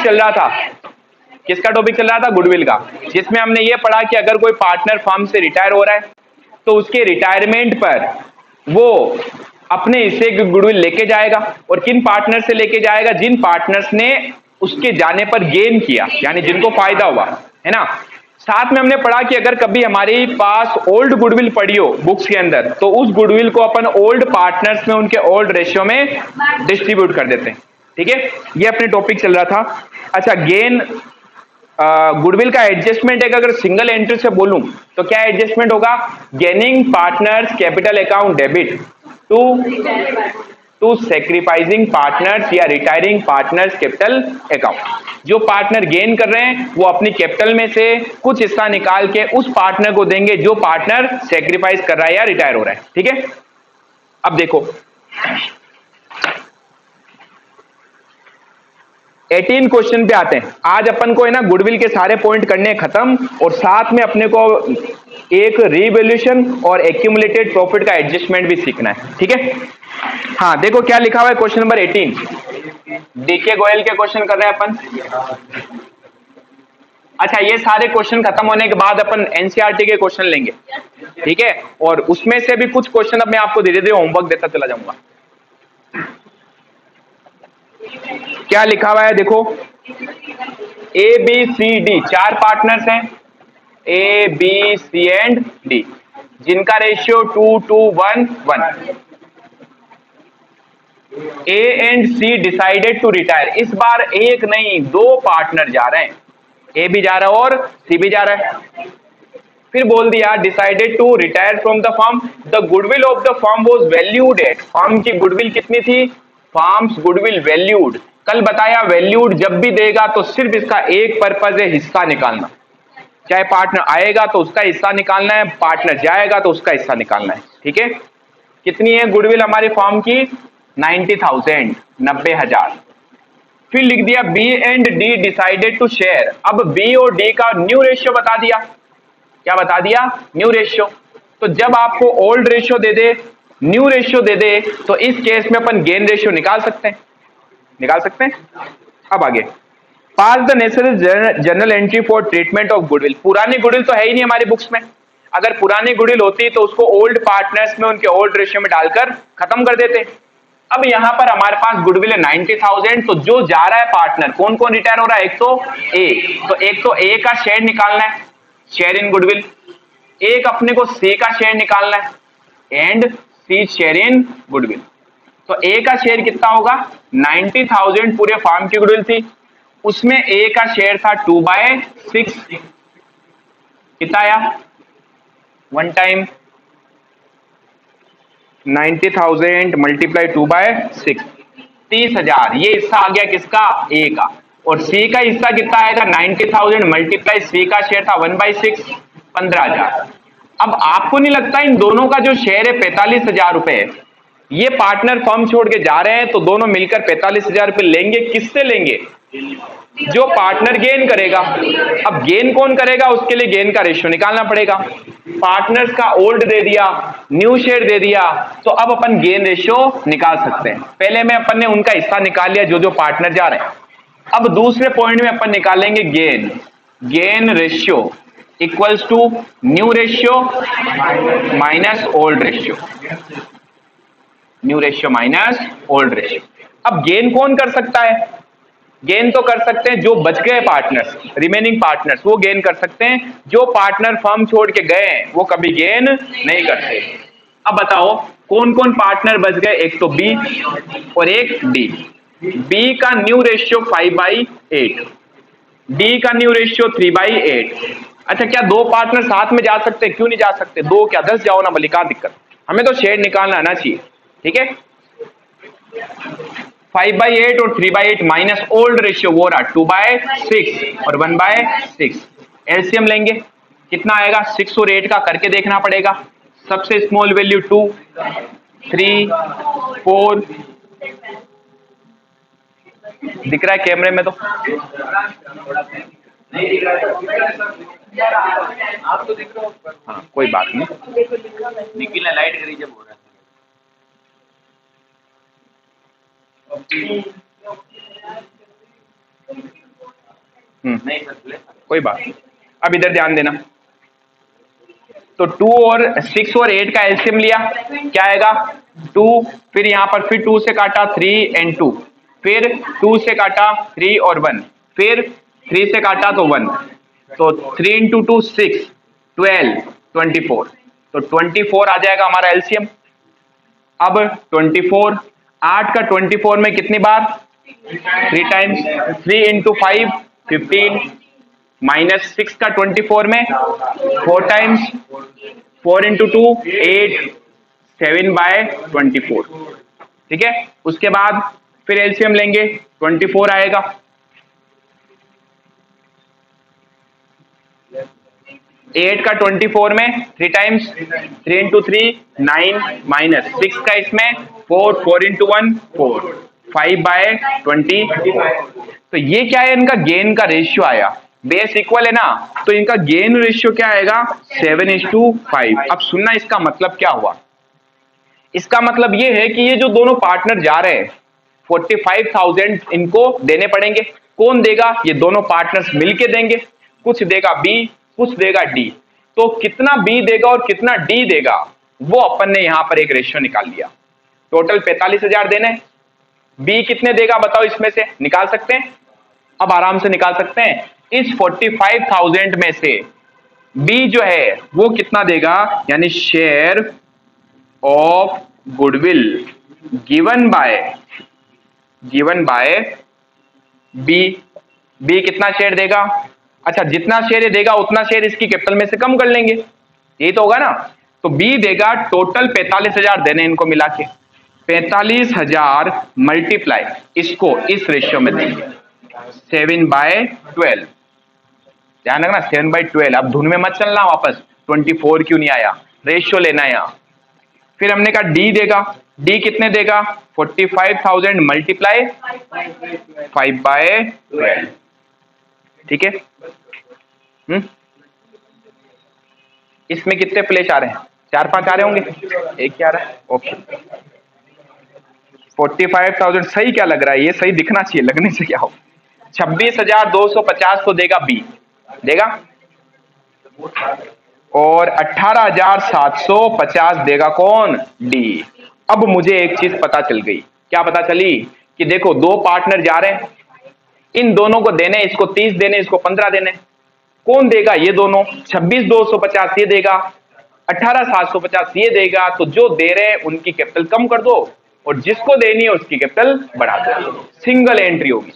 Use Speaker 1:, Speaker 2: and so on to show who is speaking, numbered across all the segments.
Speaker 1: चल रहा था, किसका टॉपिक चल रहा था? गुडविल का, जिसमें हमने ये पढ़ा कि अगर कोई पार्टनर फर्म से रिटायर हो रहा है तो उसके रिटायरमेंट पर वो अपने हिस्से की गुडविल लेके जाएगा, और किन पार्टनर से लेके जाएगा? जिन पार्टनर्स ने उसके जाने पर गेन किया, यानी जिनको फायदा हुआ, है ना। साथ में हमने पढ़ा कि अगर कभी हमारे पास ओल्ड गुडविल पड़ी हो बुक्स के अंदर, तो उस गुडविल को अपन ओल्ड पार्टनर्स में उनके ओल्ड रेशियो में डिस्ट्रीब्यूट कर देते हैं, ठीक है। ये अपने टॉपिक चल रहा था। अच्छा, गेन गुडविल का एडजस्टमेंट है कि अगर सिंगल एंट्री से बोलूं तो क्या एडजस्टमेंट होगा? Gaining partners capital account debit to sacrificing partners या रिटायरिंग पार्टनर्स कैपिटल अकाउंट। जो पार्टनर गेन कर रहे हैं वो अपनी कैपिटल में से कुछ हिस्सा निकाल के उस पार्टनर को देंगे जो पार्टनर सेक्रीफाइस कर रहा है या रिटायर हो रहा है, ठीक है। अब देखो 18 क्वेश्चन पे आते हैं। आज अपन को है ना गुडविल के सारे पॉइंट करने खत्म, और साथ में अपने को एक रीवैल्यूएशन और एक्यूमुलेटेड प्रॉफिट का एडजस्टमेंट भी सीखना है, ठीक है। हाँ देखो क्या लिखा हुआ है, क्वेश्चन नंबर 18 डीके गोयल के क्वेश्चन कर रहे हैं अपन। अच्छा, ये सारे क्वेश्चन खत्म होने के बाद अपन एनसीईआरटी के क्वेश्चन लेंगे, ठीक है, और उसमें से भी कुछ क्वेश्चन अब मैं आपको धीरे धीरे होमवर्क देता चला जाऊंगा। क्या लिखा हुआ है देखो, ए बी सी डी, चार पार्टनर्स हैं, A B C and D, जिनका ratio 2:1:1। A and C decided to retire. इस बार एक नहीं दो पार्टनर जा रहे हैं, ए भी जा रहा है और सी भी जा रहा है। फिर बोल दिया decided to retire from the firm, the goodwill of the firm was valued at. Firm की गुडविल कितनी थी? फर्म्स गुडविल वैल्यूड, कल बताया वैल्यूड जब भी देगा तो सिर्फ इसका एक पर्पज है, हिस्सा निकालना। चाहे पार्टनर आएगा तो उसका हिस्सा निकालना है, पार्टनर जाएगा तो उसका हिस्सा निकालना है, ठीक है। कितनी है गुडविल हमारे फर्म की? 90,000, 90,000। फिर लिख दिया B and D decided to share. अब बी और डी का न्यू रेशियो बता दिया। क्या बता दिया? New ratio. तो जब आपको ओल्ड रेशियो दे दे, न्यू रेशियो दे दे, तो इस केस में अपन गेन रेशियो निकाल सकते हैं, निकाल सकते हैं। अब आगे, pass the necessary journal entry for treatment of goodwill. पुरानी गुडविल तो है ही नहीं हमारी बुक्स में, अगर पुरानी गुडविल होती तो उसको ओल्ड पार्टनर्स में उनके ओल्ड रेशियो में डालकर खत्म कर देते। अब यहां पर हमारे पास गुडविल है 90,000, तो जो जा रहा है पार्टनर, कौन कौन रिटायर हो रहा है? एक तो ए का शेयर निकालना है, शेयर इन गुडविल। एक अपने को सी का शेयर निकालना है, and C share in goodwill. तो ए का शेयर कितना होगा? 90,000 पूरे फार्म की गुडविल थी, उसमें ए का शेयर था 2/6। कितना आया? One time 90,000 multiply 2/6, 30,000। ये हिस्सा आ गया किसका? ए का। और सी का हिस्सा कितना आएगा? 90,000 मल्टीप्लाई सी का शेयर था 1/6, 15,000। अब आपको नहीं लगता इन दोनों का जो शेयर है 45,000 रुपए, ये पार्टनर फर्म छोड़ के जा रहे हैं तो दोनों मिलकर 45,000 रुपए लेंगे। किससे लेंगे? जो पार्टनर गेन करेगा। अब गेन कौन करेगा? उसके लिए गेन का रेशियो निकालना पड़ेगा। पार्टनर्स का ओल्ड दे दिया, न्यू शेयर दे दिया, तो अब अपन गेन रेशियो निकाल सकते हैं। पहले में अपन ने उनका हिस्सा निकाल लिया जो जो पार्टनर जा रहे हैं। अब दूसरे पॉइंट में अपन निकालेंगे gain, gain ratio equals to new ratio minus old ratio, new ratio minus old ratio. अब गेन कौन कर सकता है? गेन तो कर सकते हैं जो बच गए पार्टनर्स, रिमेनिंग पार्टनर्स, वो गेन कर सकते हैं। जो पार्टनर फर्म छोड़ के गए हैं वो कभी गेन नहीं करते। अब बताओ कौन कौन पार्टनर बच गए? एक तो बी और एक डी। बी का न्यू रेशियो 5/8, डी का न्यू रेशियो 3/8। अच्छा, क्या दो पार्टनर साथ में जा सकते? क्यों नहीं जा सकते? दो क्या 10 जाओ ना, भले क्या दिक्कत, हमें तो शेयर निकालना आना चाहिए, ठीक है। 5/8 और 3/8 माइनस ओल्ड रेशियो वो रहा 2/6 और 1/6। एलसीएम लेंगे, कितना आएगा? 6 और 8 का करके देखना पड़ेगा। सबसे स्मॉल वैल्यू 2, 3, 4 दिख रहा है कैमरे में तो नहीं दिख रहा है, आप तो दिख रहे हो। हाँ कोई बात नहीं, निखिल ने लाइट करी जब हो रहा है। कोई बात नहीं। अब इधर ध्यान देना, तो 2 और 6 और 8 का एलसीएम लिया, क्या आएगा 2, फिर यहां पर फिर 2 से काटा 3 and 2, फिर 2 से काटा 3 और 1, फिर 3 से काटा तो 1, तो 3 into 2 6, 12, 24, तो 24 आ जाएगा हमारा एलसीएम। अब 24, 8 का 24 में कितनी बार 3 टाइम्स, 3 into 5 15, माइनस 6 का 24 में 4 टाइम्स, 4 into 2 8, 7/24, ठीक है। उसके बाद फिर एलसीएम लेंगे, 24 आएगा, 8 का 24 में 3 टाइम्स, 3 into 3 9, माइनस 6 का इसमें 4, 4 into 1 4, 5/20। तो ये क्या है, इनका गेन का रेशियो आया, बेस इक्वल है ना, तो इनका गेन रेशियो क्या आएगा 7:5। अब सुनना इसका मतलब क्या हुआ, इसका मतलब ये है कि ये जो दोनों पार्टनर जा रहे हैं 45,000 इनको देने पड़ेंगे। कौन देगा, ये दोनों पार्टनर्स मिलके देंगे, कुछ देगा बी, कुछ देगा डी। तो कितना बी देगा और कितना डी देगा वो अपन ने यहां पर एक रेशियो निकाल लिया। टोटल 45,000 देने, बी कितने देगा बताओ, इसमें से निकाल सकते हैं, अब आराम से निकाल सकते हैं। इस 45,000 में से बी जो है वो कितना देगा, यानी share of goodwill given by B. B कितना शेयर देगा, अच्छा जितना शेयर ये देगा उतना शेयर इसकी कैपिटल में से कम कर लेंगे, यही तो होगा ना। तो बी देगा टोटल 45,000 देने इनको मिला के, 45,000 मल्टीप्लाई इसको इस रेशियो में देंगे 7/12। ध्यान रखना 7/12। अब धुन में मत चलना वापस 24 क्यों नहीं आया, रेशियो लेना है यहां। फिर हमने कहा डी देगा, डी कितने देगा 45,000 मल्टीप्लाई 5/12, ठीक है। इसमें कितने प्लेस आ रहे हैं, 4-5 आ रहे होंगे, एक क्या आ रहा है, ओके। 45,000 सही क्या लग रहा है, ये सही दिखना चाहिए, लगने से क्या हो। 26,250 तो देगा बी, देगा, और 18,750 देगा कौन, डी। अब मुझे एक चीज पता चल गई, क्या पता चली, कि देखो दो पार्टनर जा रहे हैं, इन दोनों को देने, इसको 30 देने, इसको 15 देने, कौन देगा, ये दोनों 26,250 ये देगा, 18,750 ये देगा। तो जो दे रहे हैं उनकी कैपिटल कम कर दो और जिसको देनी है उसकी कैपिटल बढ़ा दो, सिंगल एंट्री होगी,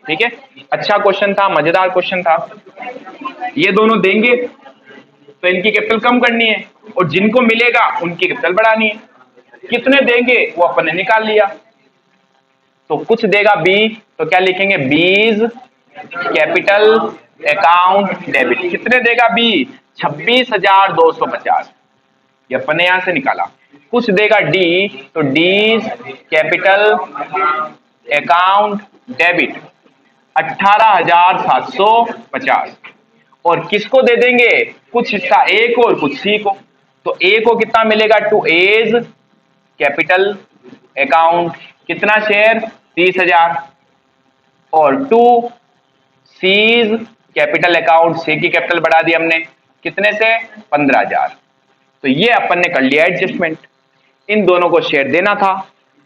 Speaker 1: ठीक है। अच्छा क्वेश्चन था, मजेदार क्वेश्चन था। ये दोनों देंगे तो इनकी कैपिटल कम करनी है और जिनको मिलेगा उनकी कैपिटल बढ़ानी है। कितने देंगे वो अपन ने निकाल लिया, तो कुछ देगा बी, तो क्या लिखेंगे, बीज कैपिटल अकाउंट डेबिट। कितने देगा बी, 26,250, ये अपन ने यहां से निकाला। कुछ देगा डी, तो डीज कैपिटल अकाउंट डेबिट 18,750। और किसको दे देंगे, कुछ हिस्सा ए को और कुछ सी को। तो ए को कितना मिलेगा, टू एज कैपिटल अकाउंट कितना शेयर 30,000, और टू सीज कैपिटल अकाउंट, सी की कैपिटल बढ़ा दी हमने कितने से 15,000। तो ये अपन ने कर लिया एडजस्टमेंट, इन दोनों को शेयर देना था,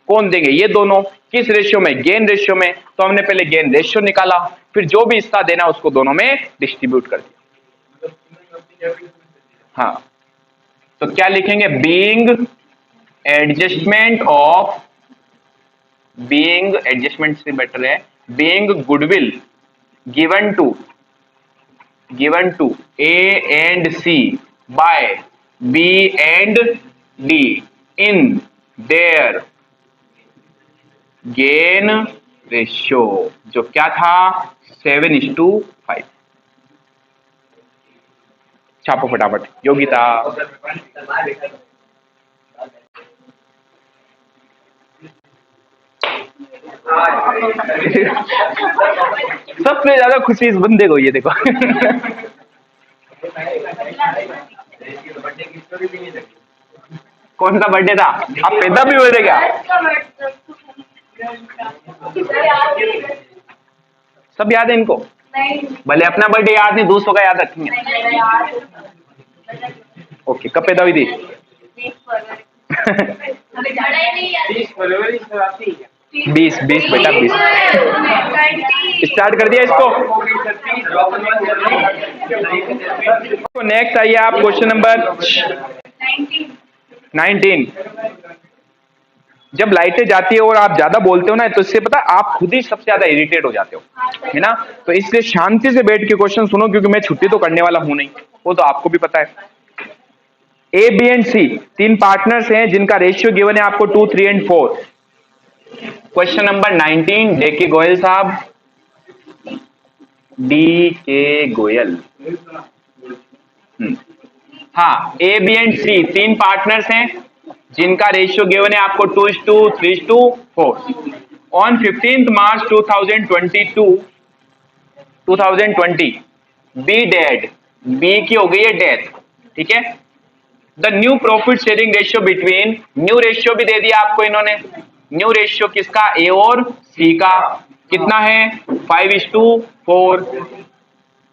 Speaker 1: कौन देंगे, ये दोनों, किस रेशियो में, गेन रेशियो में। तो हमने पहले गेन रेशियो निकाला, फिर जो भी हिस्सा देना उसको दोनों में डिस्ट्रीब्यूट कर दिया। हाँ, तो क्या लिखेंगे, being adjustment of, being adjustment से बेटर है, being goodwill given to A and C by B and D in their gain ratio, जो क्या था 7:5। छापो फटाफट, योगिता। सबसे ज्यादा खुशी इस बंदे को, ये देखो। कौन सा बर्थडे था, आप पैदा भी हुए थे क्या, सब याद है इनको। भले अपना बर्थडे याद नहीं, दूसरों का याद रखेंगे। ओके, कब पैदा हुई थी? 20 बेटा 20। स्टार्ट कर दिया इसको। तो नेक्स्ट आइए आप, क्वेश्चन नंबर 19। जब लाइटें जाती है और आप ज्यादा बोलते हो ना, तो इससे पता आप खुद ही सबसे ज्यादा इरिटेट हो जाते हो, है ना। तो इसलिए शांति से बैठ के क्वेश्चन सुनो, क्योंकि मैं छुट्टी तो करने वाला हूं नहीं, वो तो आपको भी पता है। ए, बी एंड सी 3 पार्टनर्स हैं जिनका रेशियो गिवन है आपको 2, 3 and 4। Question number 19, D K Goyal साहब, डी के गोयल। हाँ, A, B and C 3 partners हैं जिनका रेशियो गिवन है आपको 2:3:4। ऑन 15 मार्च 2020 बी डेड, बी की हो गई है डेथ, ठीक है। The new profit sharing ratio between, new ratio भी दे दिया आपको इन्होंने, न्यू रेशियो किसका? ए और सी का, कितना है? 5:4।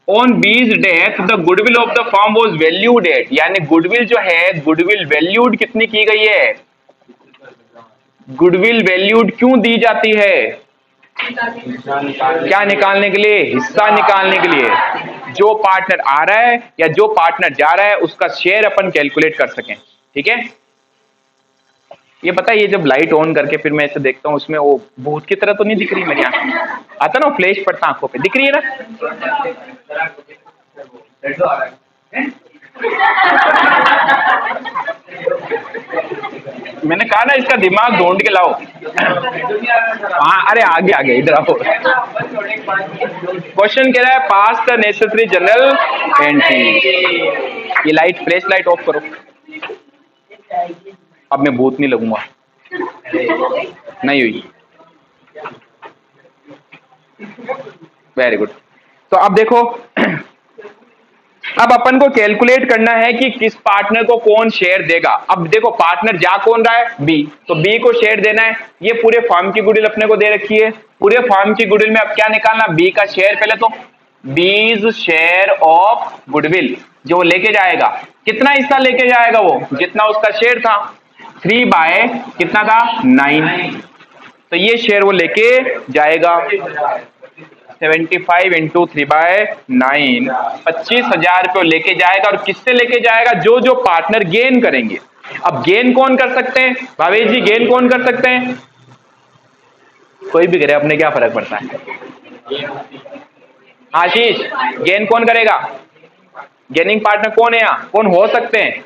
Speaker 1: ऑन बीज death the goodwill of the firm was valued at, यानी गुडविल जो है, गुडविल वैल्यूड कितनी की गई है? गुडविल वैल्यूड क्यों दी जाती है? क्या निकालने के लिए? हिस्सा निकालने के लिए। जो पार्टनर आ रहा है या जो पार्टनर जा रहा है उसका शेयर अपन कैलकुलेट कर सकें, ठीक है। ये पता है, ये जब लाइट ऑन करके फिर मैं ऐसे देखता हूँ, उसमें वो भूत की तरह तो नहीं दिख रही मेरी आंखों में, आता ना फ्लैश पड़ता आंखों पे, दिख रही है ना। मैंने कहा ना, इसका दिमाग ढूंढ के लाओ। हाँ, अरे आगे आगे इधर आओ। क्वेश्चन कह रहा है, पास द नेसेसरी जनरल एंट्री। ये लाइट, फ्लैश लाइट ऑफ करो। अब मैं भूत नहीं लगूंगा, नहीं हुई। Very good. तो अब देखो, अब अपन को कैलकुलेट करना है कि किस पार्टनर को कौन शेयर देगा। अब देखो, पार्टनर जा कौन रहा है? बी, तो बी को शेयर देना है। ये पूरे फर्म की गुडविल अपने को दे रखी है, पूरे फर्म की गुडविल में अब क्या निकालना? बी का शेयर। पहले तो बीज शेयर ऑफ गुडविल जो वो लेके जाएगा, कितना हिस्सा लेके जाएगा? वो जितना उसका शेयर था, 3 बाय कितना था? 9। तो ये शेयर वो लेके जाएगा। 75 इंटू 3/9, 25,000 रुपये लेके जाएगा। और किससे लेके जाएगा? जो जो पार्टनर गेन करेंगे। अब गेन कौन कर सकते हैं भावेश जी? गेन कौन कर सकते हैं? कोई भी करे, अपने क्या फर्क पड़ता है। आशीष, गेन कौन करेगा? गेनिंग पार्टनर कौन है यहाँ? कौन हो सकते हैं?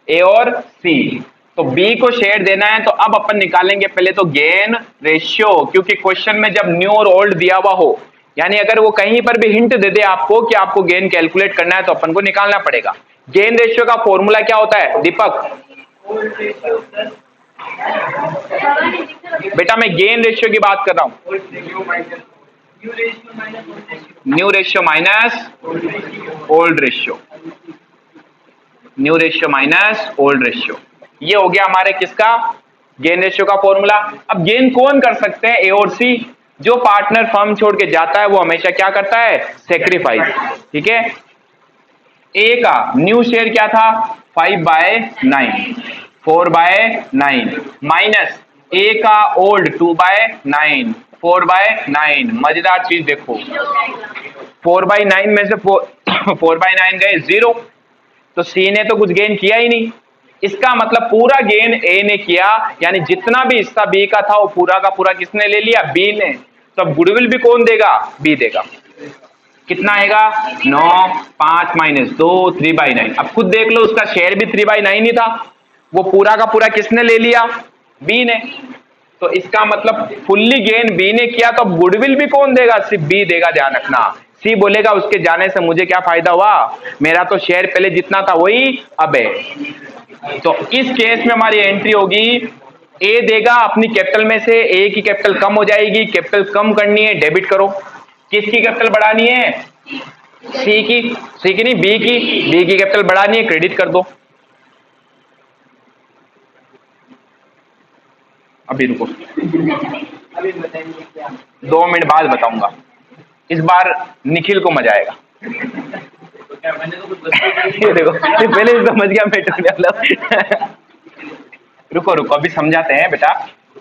Speaker 1: ए और सी। तो बी को शेयर देना है, तो अब अपन निकालेंगे पहले तो गेन रेशियो, क्योंकि क्वेश्चन में जब न्यू और ओल्ड दिया हुआ हो, यानी अगर वो कहीं पर भी हिंट दे दे आपको कि आपको गेन कैलकुलेट करना है, तो अपन को निकालना पड़ेगा। गेन रेशियो का फॉर्मूला क्या होता है दीपक? बेटा मैं गेन रेशियो की बात कर रहा हूं, new ratio minus old ratio, new ratio minus old ratio. ये हो गया हमारे किसका? गेन रेशियो का फॉर्मूला। अब गेन कौन कर सकते हैं? ए और सी। जो पार्टनर फर्म छोड़ के जाता है वो हमेशा क्या करता है? सेक्रीफाइस, ठीक है। ए का न्यू शेयर क्या था? 5/9, 4/9 माइनस ए का ओल्ड 2/9, 4/9। मजेदार चीज देखो, 4/9 में से 4/9 गए 0, तो सी ने तो कुछ गेन किया ही नहीं। इसका मतलब पूरा गेन ए ने किया, यानी जितना भी हिस्सा बी का था वो पूरा का पूरा किसने ले लिया? बी ने। तो अब गुडविल भी कौन देगा? बी देगा। कितना आएगा? 9, 5 - 2, 3/9। अब खुद देख लो, उसका शेयर भी 3/9 ही था, वो पूरा का पूरा किसने ले लिया? बी ने। तो इसका मतलब फुल्ली गेन बी ने किया, तो गुडविल भी कौन देगा? सिर्फ बी देगा, ध्यान रखना। सी बोलेगा उसके जाने से मुझे क्या फायदा हुआ, मेरा तो शेयर पहले जितना था वही अब है। तो इस केस में हमारी एंट्री होगी, ए देगा अपनी कैपिटल में से, ए की कैपिटल कम हो जाएगी, कैपिटल कम करनी है, डेबिट करो। किसकी कैपिटल बढ़ानी है? सी की। सी की नहीं, बी की। बी की कैपिटल बढ़ानी है, क्रेडिट कर दो। अभी रुको, 2 मिनट बाद बताऊंगा, इस बार निखिल को मजा आएगा। ये देखो, पहले ही समझ गया मैं। रुको रुको, अभी समझाते हैं बेटा।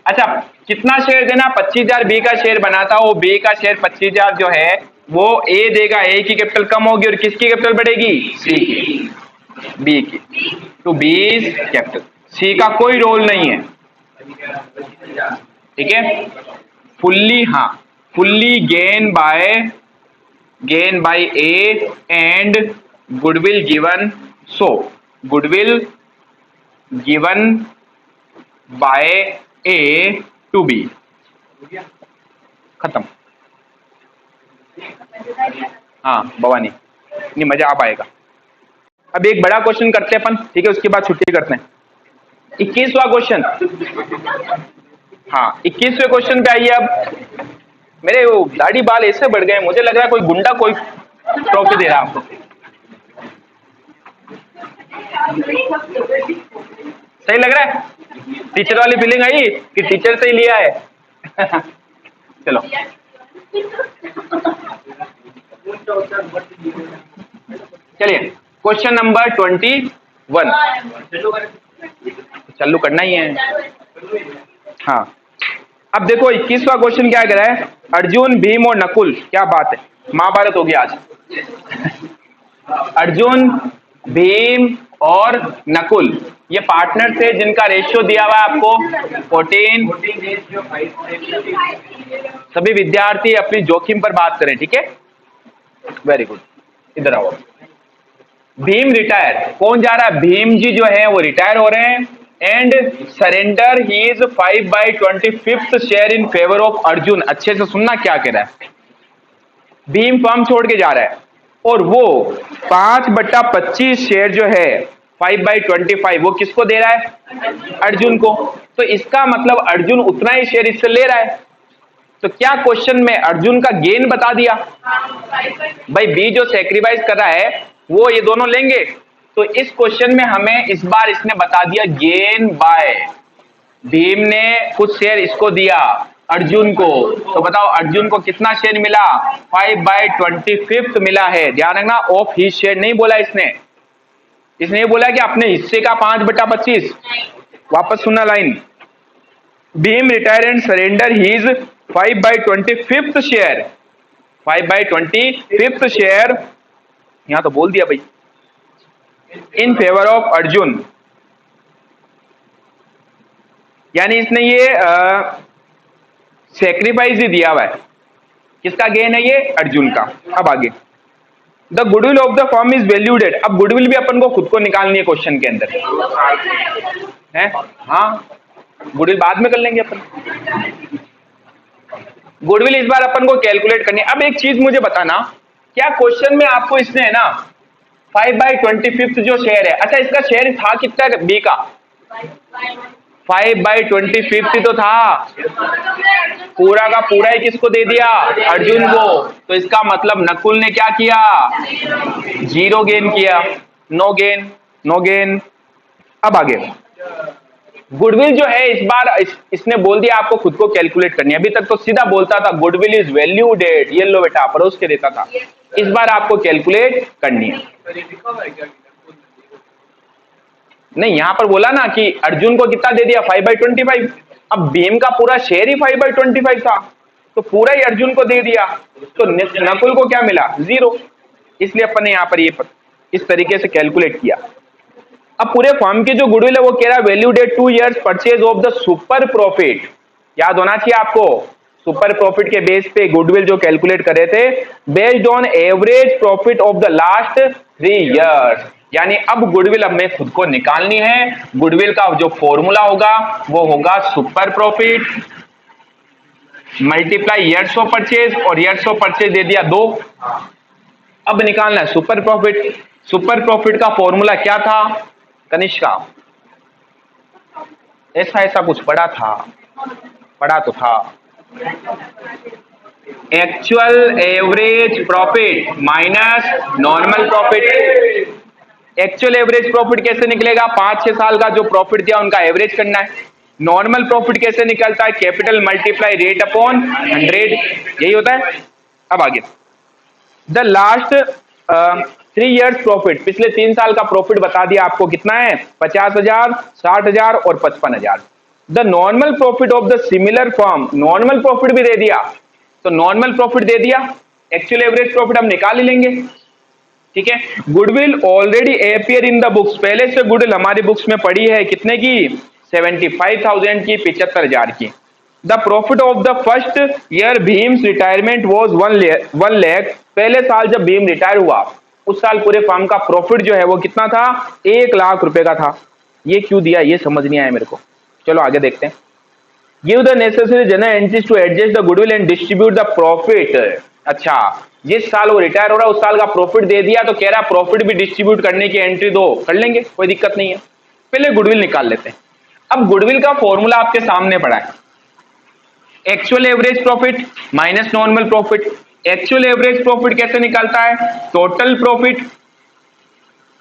Speaker 1: अच्छा, कितना शेयर देना? 25,000 बी का शेयर बना था, वो बी का शेयर 25,000 जो है वो ए देगा, ए की कैपिटल कम होगी और किसकी कैपिटल बढ़ेगी? सी की, बी की। तो बी कैपिटल, सी का कोई रोल नहीं है, ठीक है। फुल्ली, हाँ, fully gain by A and goodwill given, so goodwill given by A to B, खत्म। हाँ भवानी, नहीं मजा आ पाएगा। अब एक बड़ा क्वेश्चन करते हैं अपन, ठीक है, उसके बाद छुट्टी करते हैं। 21वां क्वेश्चन, हाँ 21वें क्वेश्चन पे आइए। अब मेरे वो दाढ़ी बाल ऐसे बढ़ गए, मुझे लग रहा है कोई गुंडा कोई ट्रॉफी दे रहा है आपको। सही लग रहा है? टीचर वाली फीलिंग आई कि टीचर से ही लिया है? चलो चलिए, क्वेश्चन नंबर 21, चालू करना ही है। हाँ, अब देखो 21वां क्वेश्चन क्या कह रहा है? अर्जुन, भीम और नकुल, क्या बात है, महाभारत होगी आज। अर्जुन, भीम और नकुल ये पार्टनर थे जिनका रेशियो दिया हुआ है आपको 14। सभी विद्यार्थी अपनी जोखिम पर बात करें, ठीक है, वेरी गुड। इधर आओ। भीम रिटायर, कौन जा रहा है? भीम जी जो है वो रिटायर हो रहे हैं। And surrender his 5/25 share in favour of Arjun. अच्छे से सुनना क्या कह रहा है। भीम फर्म छोड़ के जा रहा है और वो 5/25 शेयर जो है 5/25 वो किसको दे रहा है? अर्जुन को। तो इसका मतलब अर्जुन उतना ही शेयर इससे ले रहा है। तो क्या क्वेश्चन में अर्जुन का गेन बता दिया? भाई बी जो सेक्रीफाइस कर रहा है वो ये दोनों लेंगे। तो इस क्वेश्चन में हमें इस बार इसने बता दिया गेन बाय, भीम ने कुछ शेयर इसको दिया अर्जुन को। तो बताओ अर्जुन को कितना शेयर मिला? 5/25 मिला है। ध्यान रखना, ऑफ ही शेयर नहीं बोला इसने ये बोला कि अपने हिस्से का 5/25। वापस सुनना line. Bhim retire and surrender his 5/25 share, 5/25 share, यहां तो बोल दिया भाई, इन फेवर ऑफ अर्जुन। यानी इसने ये सेक्रीफाइस ही दिया हुआ है। किसका गेन है ये? अर्जुन का। अब आगे, the goodwill of the firm is valued. अब गुडविल भी अपन को खुद को निकालनी है क्वेश्चन के अंदर है। हाँ, गुडविल बाद में कर लेंगे अपन। गुडविल इस बार अपन को कैलकुलेट करनी है। अब एक चीज मुझे बताना, क्या क्वेश्चन में आपको इसने है ना 5/25 जो शेयर है, अच्छा इसका शेयर था कितना बी का? 5/25 तो था, पूरा का पूरा ही किसको दे दिया? अर्जुन को। तो इसका मतलब नकुल ने क्या किया? 0 गेन किया, नो गेन। अब आगे, गुडविल जो है इस बार इसने बोल दिया आपको खुद को कैलकुलेट करनी है। अभी तक तो सीधा बोलता था गुडविल इज वैल्यूडेड, ये लो बेटा परोस के देता था। इस बार आपको कैलकुलेट करनी है। नहीं, यहां पर बोला ना कि अर्जुन को कितना दे दिया? 5/25। अब भीम का पूरा शेयर ही 5/25 था, तो पूरा ही अर्जुन को दे दिया। तो नकुल को क्या मिला? 0। इसलिए अपन ने यहां पर ये इस तरीके से कैलकुलेट किया। अब पूरे फर्म की जो गुडविल है वो कह रहा है वैल्यूडेड 2 years purchase of the super profit. याद होना चाहिए आपको, सुपर प्रॉफिट के बेस पे गुडविल जो कैलकुलेट कर रहे थे based on average profit of the last 3 years। यानी अब गुडविल अब मैं खुद को निकालनी है। गुडविल का जो फॉर्मूला होगा वो होगा super profit multiply years of purchase, और ईयर्स ऑफ परचेज दे दिया 2। अब निकालना है सुपर प्रॉफिट। सुपर प्रॉफिट का फॉर्मूला क्या था कनिष्का? ऐसा कुछ पढ़ा तो था, actual average profit minus normal profit. Actual average profit कैसे निकलेगा? 5-6 साल का जो प्रॉफिट दिया उनका एवरेज करना है। नॉर्मल प्रॉफिट कैसे निकलता है? कैपिटल मल्टीप्लाई रेट अपॉन 100, यही होता है। अब आगे, द लास्ट 3 years प्रॉफिट, पिछले 3 साल का प्रॉफिट बता दिया आपको कितना है, 50,000, 60,000 और 55,000। The normal profit of the similar firm, normal profit भी दे दिया, तो नॉर्मल प्रॉफिट दे दिया, एक्चुअल एवरेज प्रॉफिट हम निकाल ही लेंगे, ठीक है। Goodwill already appear in the books, पहले से गुडविल हमारी बुक्स में पड़ी है, कितने की? 75,000 की, 75,000 की। The profit of the first year Bhim's retirement was 1 lakh, पहले साल जब भीम रिटायर हुआ उस साल पूरे फर्म का प्रॉफिट जो है वो कितना था? 1 लाख रुपए का था। ये क्यों दिया, ये समझ नहीं आया मेरे को। चलो आगे देखते हैं। Give the necessary journal entries to adjust the goodwill and distribute the profit. अच्छा, जिस साल वो रिटायर हो रहा है उस साल का प्रॉफिट दे दिया, तो कह रहा है प्रॉफिट भी डिस्ट्रीब्यूट करने की एंट्री दो, कर लेंगे, कोई दिक्कत नहीं है। पहले गुडविल निकाल लेते हैं। अब गुडविल का फॉर्मूला आपके सामने पड़ा है, actual average profit minus normal profit. Actual average profit कैसे निकलता है? Total profit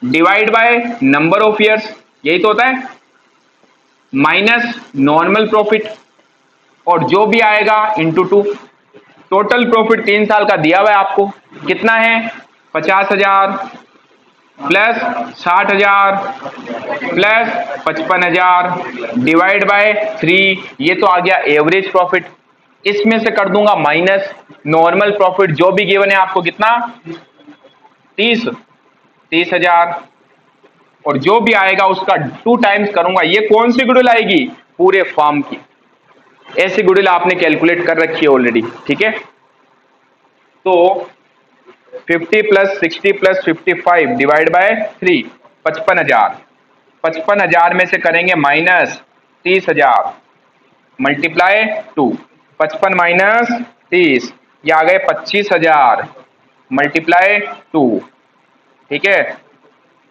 Speaker 1: divide by number of years, यही तो होता है, माइनस नॉर्मल प्रॉफिट और जो भी आएगा इंटू 2। टोटल प्रॉफिट 3 साल का दिया हुआ है आपको, कितना है? 50,000 प्लस 60,000 प्लस 55,000 डिवाइड बाय 3, ये तो आ गया एवरेज प्रॉफिट। इसमें से कर दूंगा माइनस नॉर्मल प्रॉफिट, जो भी गिवन है आपको कितना? 30,000 और जो भी आएगा उसका 2 टाइम्स करूंगा। ये कौन सी गुडविल आएगी? पूरे फर्म की। ऐसी गुडविल आपने कैलकुलेट कर रखी है ऑलरेडी, ठीक है। तो 50 प्लस 60 प्लस 55 डिवाइड बाय 3, 55,000। 55,000 में से करेंगे माइनस 30,000 मल्टीप्लाई 2, 55 माइनस 30, ये आ गए 25,000 मल्टीप्लाई 2, ठीक है।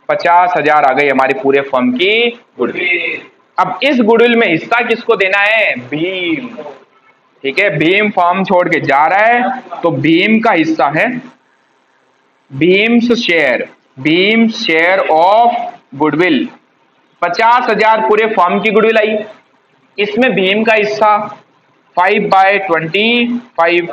Speaker 1: 50,000 आ गई हमारी पूरे फर्म की गुडविल। अब इस गुडविल में हिस्सा किसको देना है? भीम, ठीक है। भीम फर्म छोड़ के जा रहा है तो भीम का हिस्सा है, Bhim's share, Bhim share of goodwill. 50,000 पूरे फर्म की गुडविल आई, इसमें भीम का हिस्सा 5/25,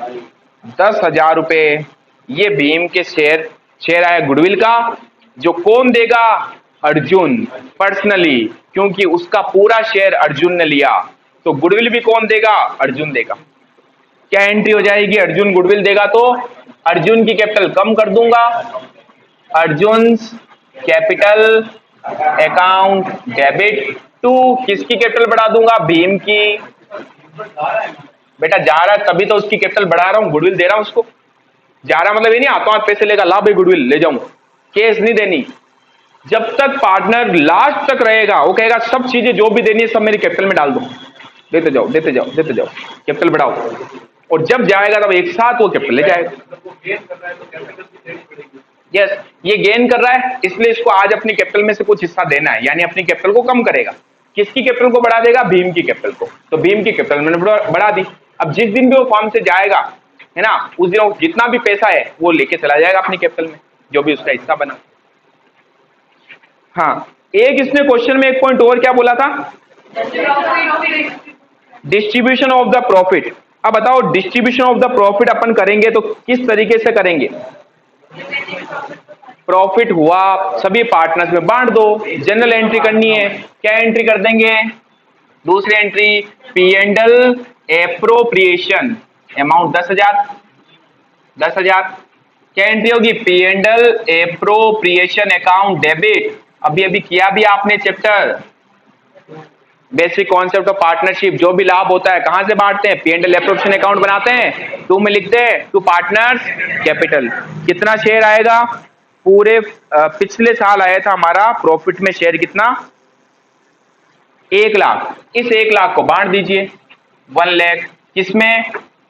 Speaker 1: 10,000 रुपए, ये भीम के शेयर आया गुडविल का, जो कौन देगा? अर्जुन पर्सनली, क्योंकि उसका पूरा शेयर अर्जुन ने लिया, तो गुडविल भी कौन देगा? अर्जुन देगा। क्या एंट्री हो जाएगी? अर्जुन गुडविल देगा तो अर्जुन की कैपिटल कम कर दूंगा, Arjun capital account debit to, किसकी कैपिटल बढ़ा दूंगा? भीम की। बेटा जा रहा है तभी तो उसकी कैपिटल बढ़ा रहा हूं, गुडविल दे रहा हूं उसको। जा रहा मतलब ये नहीं हाथों हाथ पैसे लेगा, ला भाई गुडविल ले जाऊं, केस नहीं देनी। जब तक पार्टनर लास्ट तक रहेगा वो कहेगा सब चीजें जो भी देनी है सब मेरी कैपिटल में डाल दो, देते जाओ देते जाओ देते जाओ, कैपिटल बढ़ाओ, और जब जाएगा तब एक साथ वो कैपिटल ले जाएगा। यस, ये गेन कर रहा है इसलिए इसको आज अपनी कैपिटल में से कुछ हिस्सा देना है, यानी अपनी कैपिटल को कम करेगा। किसकी कैपिटल को बढ़ा देगा? भीम की कैपिटल को, तो भीम की कैपिटल मैंने बढ़ा दी। अब जिस दिन भी वो फॉर्म से जाएगा है ना, उस दिन जितना भी पैसा है वो लेके चला जाएगा अपनी कैपिटल में, जो भी उसका हिस्सा बना। हाँ, एक इसने क्वेश्चन में एक पॉइंट और क्या बोला था? Distribution of the profit. अब बताओ डिस्ट्रीब्यूशन ऑफ द प्रॉफिट अपन करेंगे तो किस तरीके से करेंगे? प्रॉफिट हुआ सभी पार्टनर्स में बांट दो, जनरल एंट्री करनी है, क्या एंट्री कर देंगे? दूसरी entry P and L appropriation, amount 10,000। क्या एंट्री होगी? P and L appropriation account debit. अभी किया भी आपने chapter basic concept of partnership, जो भी लाभ होता है कहां से बांटते हैं? P and L appropriation account बनाते हैं, 2 में लिखते हैं टू पार्टनर्स कैपिटल। कितना शेयर आएगा? पूरे पिछले साल आया था हमारा प्रॉफिट में शेयर कितना? 1 लाख। इस 1 लाख को बांट दीजिए 1 लाख, किसमें?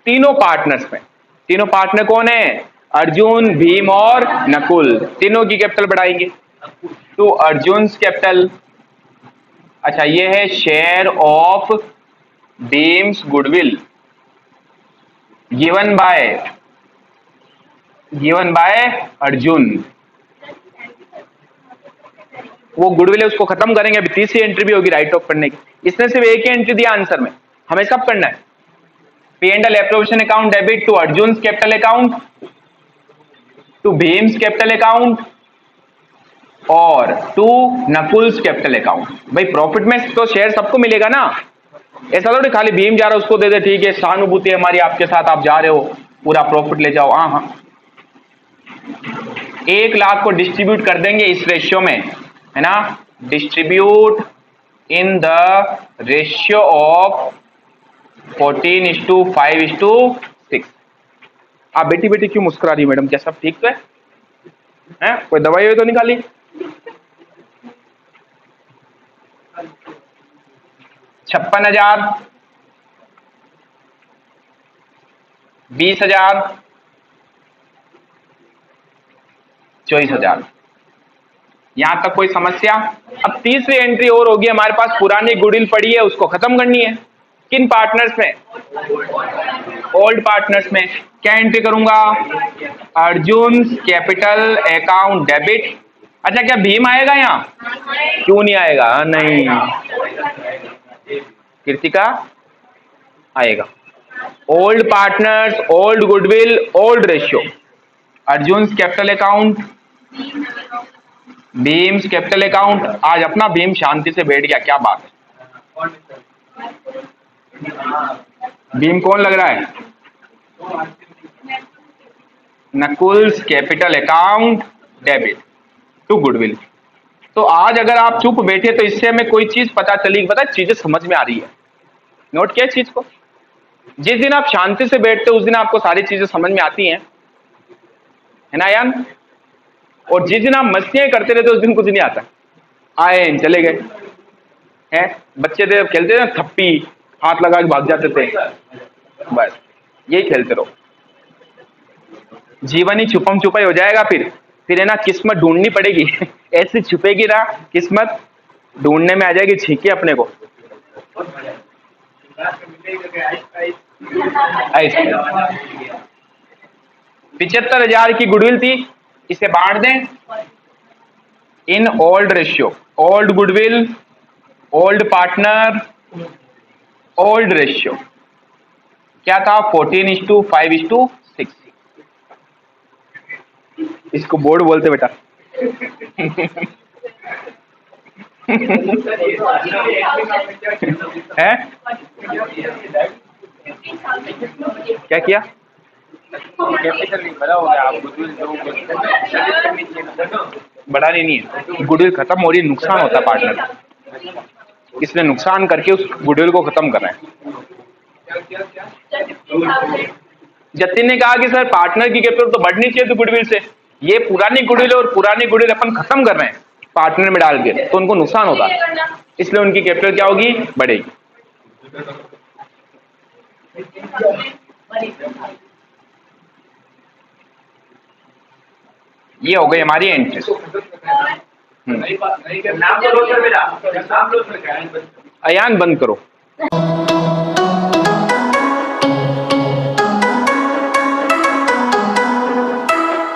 Speaker 1: तीनों पार्टनर्स में। तीनों पार्टनर कौन है? अर्जुन, भीम और नकुल। तीनों की कैपिटल बढ़ाएंगे तो अर्जुन कैपिटल। अच्छा, ये है share of Bhim's goodwill given by Arjun. वो गुडविल है उसको खत्म करेंगे। अभी तीसरी एंट्री भी होगी राइट ऑफ करने की। इसने सिर्फ एक ही एंट्री दिया आंसर में, हमें सब करना है। P and L appropriation account debit to Arjun capital account, to Bhim's capital account और टू नकुल्स कैपिटल अकाउंट। भाई प्रॉफिट में तो शेयर सबको मिलेगा ना, ऐसा थोड़ी खाली भीम जा रहा है उसको दे दे, ठीक है सहानुभूति हमारी आपके साथ, आप जा रहे हो पूरा प्रॉफिट ले जाओ। हाँ हाँ 1 लाख को डिस्ट्रीब्यूट कर देंगे इस रेशियो में, है ना, distribute in the ratio of 14:5:6। आप बेटी बेटी क्यों मुस्कुरा रही मैडम, क्या सब ठीक तो है? कोई दवाई तो निकाली? 56,000, 20,000, 24,000। यहां तक कोई समस्या? अब तीसरी एंट्री और होगी हमारे पास, पुरानी गुडविल पड़ी है उसको खत्म करनी है। किन पार्टनर्स में? ओल्ड पार्टनर्स में। क्या एंट्री करूंगा? Arjun capital account debit. अच्छा क्या भीम आएगा यहाँ? क्यों नहीं आएगा? नहीं, कृतिका आएगा। Old partners, old goodwill, old ratio. Arjun capital account, Bhim's capital account. आज अपना भीम शांति से बैठ गया, क्या बात है। भीम कौन लग रहा है? Nakul's capital account debit to goodwill. तो आज अगर आप चुप बैठे तो इससे हमें कोई चीज पता चली, पता चीजें समझ में आ रही है। नोट किया चीज को? जिस दिन आप शांति से बैठते हो उस दिन आपको सारी चीजें समझ में आती हैं, है ना यान? और जिस दिन आप मस्तियां करते रहते उस दिन कुछ नहीं आता। आए चले गए हैं, बच्चे थे खेलते थे थप्पी, हाथ लगा के भाग जाते थे, बस यही खेलते रहो। जीवन ही छुपम छुपाई हो जाएगा। फिर है ना किस्मत ढूंढनी पड़ेगी ऐसी छुपेगी ना किस्मत, ढूंढने में आ जाएगी छींके अपने को। 75,000 की गुडविल थी, इसे बांट दें in old ratio. Old goodwill, old partner, old ratio क्या था? 14:5:6। इसको बोर्ड बोलते बेटा है? क्या किया? बड़ा नहीं है, गुडविल खत्म हो रही है, नुकसान होता है पार्टनर, इसने नुकसान करके उस गुडविल को खत्म करना है। जतिन ने कहा कि सर पार्टनर की कैपिटल तो बढ़नी चाहिए तो गुडविल से, ये पुरानी गुडविल और पुरानी गुडविल अपन खत्म कर रहे हैं पार्टनर में डाल के, तो उनको नुकसान होता है, इसलिए उनकी कैपिटल क्या होगी? बढ़ेगी। ये हो गई हमारी एंट्री। अयान बंद करो।